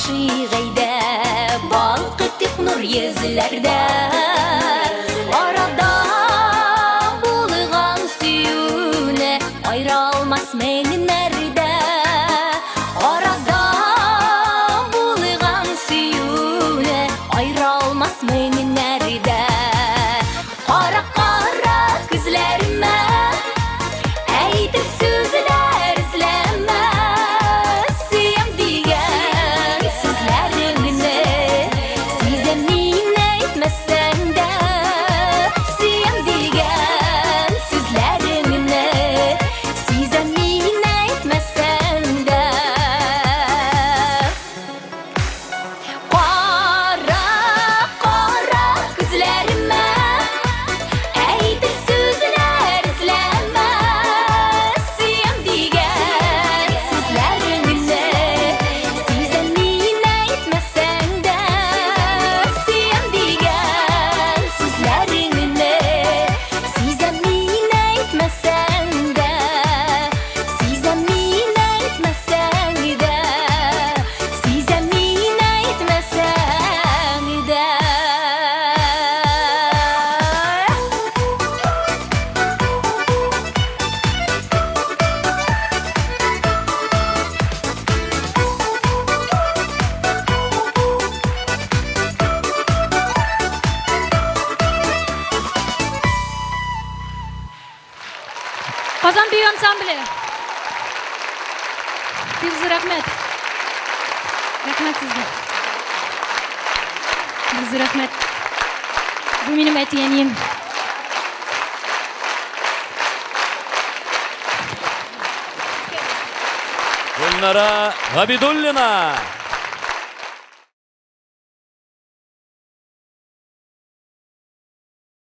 Aşığıydı balqıtıq nur yüzlerde Arada bulğan suyune ayrılmaz meni nerede Arada bulğan suyune ayrılmaz meni nerede Qara qara gözlerime Eydir sözler izleme Siyem diyen sözlerini Size min etmesen de Siyem diyen sözlerini Size min etmesen de Qara qara gözlerime Eydir sözler izleme Siyem diyen sözlerini Size min etmesen de Siyem diyen sözlerini Size min etmesen de Size min etmesen de Size min etmesen de Qozon Biy ansambli. Biz rahmet. Rahmet sizga. Biz rahmet. Bu benim etiyenim. Gulnara Habidullina.